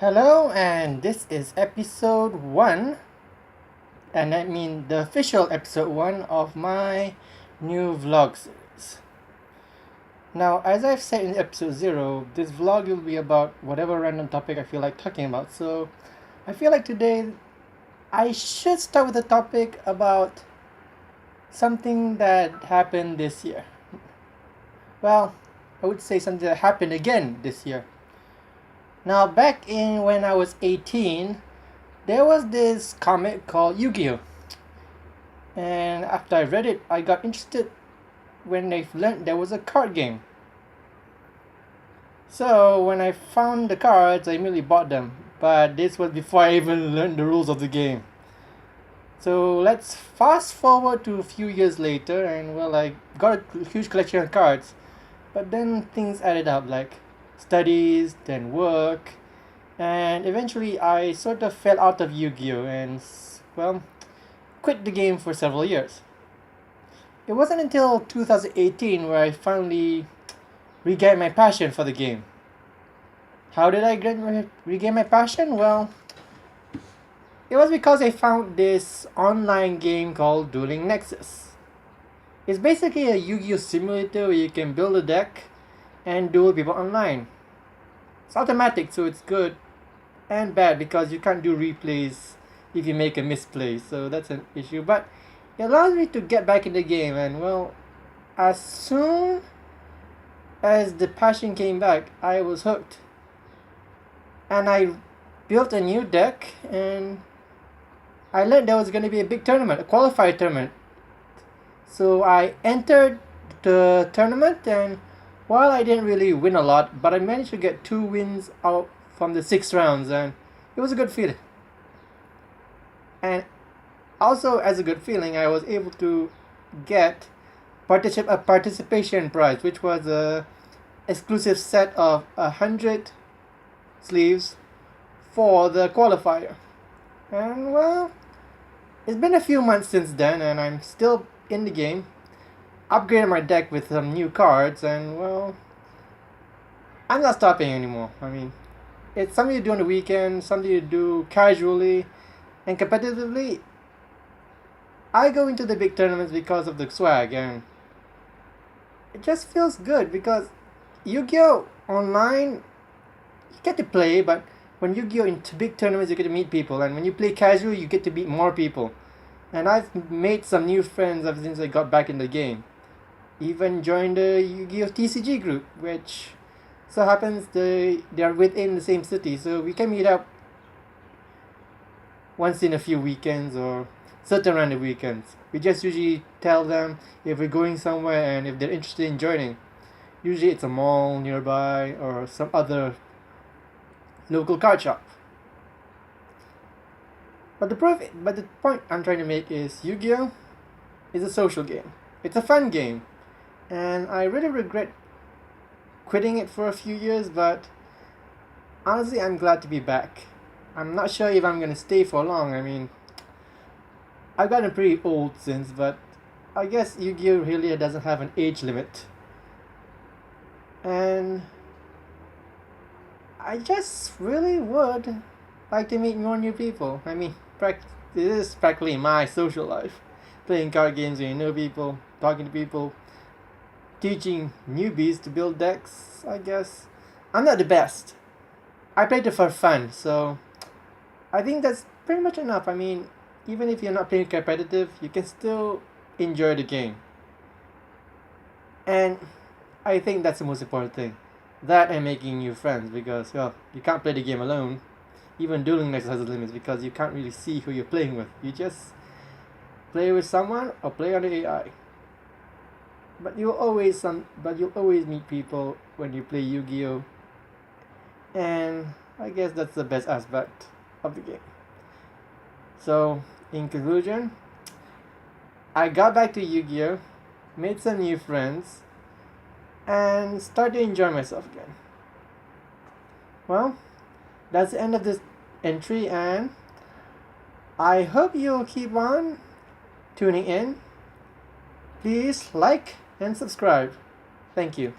Hello, and this is episode 1, and I mean the official episode 1 of my new vlog series. Now, as I've said in episode 0, this vlog will be about whatever random topic I feel like talking about. So, I feel like today I should start with a topic about something that happened this year. Well, I would say something that happened again this year. Now, back in when I was 18, there was this comic called YuGiOh. And after I read it, I got interested when I learned there was a card game. So when I found the cards, I immediately bought them. But this was before I even learned the rules of the game. So let's fast forward to a few years later, and well, I got a huge collection of cards. But then things added up, like studies, then work, and eventually I sort of fell out of Yu-Gi-Oh! And, well, quit the game for several years. It wasn't until 2018 where I finally regained my passion for the game. How did I regain my passion? Well, it was because I found this online game called Dueling Nexus. It's basically a Yu-Gi-Oh! Simulator where you can build a deck and duel people online. It's automatic, so it's good and bad because you can't do replays if you make a misplay, so that's an issue. But it allows me to get back in the game, and well, as soon as the passion came back, I was hooked. And I built a new deck, and I learned there was going to be a big tournament, a qualifier tournament. So I entered the tournament, and while I didn't really win a lot, but I managed to get 2 wins out from the 6 rounds, and it was a good feeling. And also, as a good feeling, I was able to get a participation prize, which was a exclusive set of 100 sleeves for the qualifier. And well, it's been a few months since then, and I'm still in the game, upgraded my deck with some new cards, and well, I'm not stopping anymore. I mean, it's something you do on the weekend, something you do casually and competitively. I go into the big tournaments because of the swag, and it just feels good because Yu-Gi-Oh! Online, you get to play, but when you go into big tournaments, you get to meet people, and when you play casual, you get to meet more people. And I've made some new friends ever since I got back in the game. Even joined the Yu-Gi-Oh! TCG group, which so happens they are within the same city, so we can meet up once in a few weekends or certain random weekends. We just usually tell them if we're going somewhere and if they're interested in joining. Usually it's a mall nearby or some other local card shop. But the point I'm trying to make is Yu-Gi-Oh! Is a social game. It's a fun game. And I really regret quitting it for a few years, but honestly, I'm glad to be back. I'm not sure if I'm going to stay for long. I mean, I've gotten pretty old since, but I guess Yu-Gi-Oh! Really doesn't have an age limit. And I just really would like to meet more new people. I mean, this is practically my social life. Playing card games where you know people, talking to people, teaching newbies to build decks, I guess. I'm not the best. I played it for fun, so I think that's pretty much enough. I mean, even if you're not playing competitive, you can still enjoy the game. And I think that's the most important thing. That and making new friends, because, well, you can't play the game alone. Even Dueling Nexus has limits because you can't really see who you're playing with. You just play with someone or play on the AI. But you'll always meet people when you play Yu-Gi-Oh! And I guess that's the best aspect of the game. So, in conclusion, I got back to Yu-Gi-Oh!, made some new friends, and started to enjoy myself again. Well, that's the end of this entry, and I hope you'll keep on tuning in. Please like and subscribe. Thank you.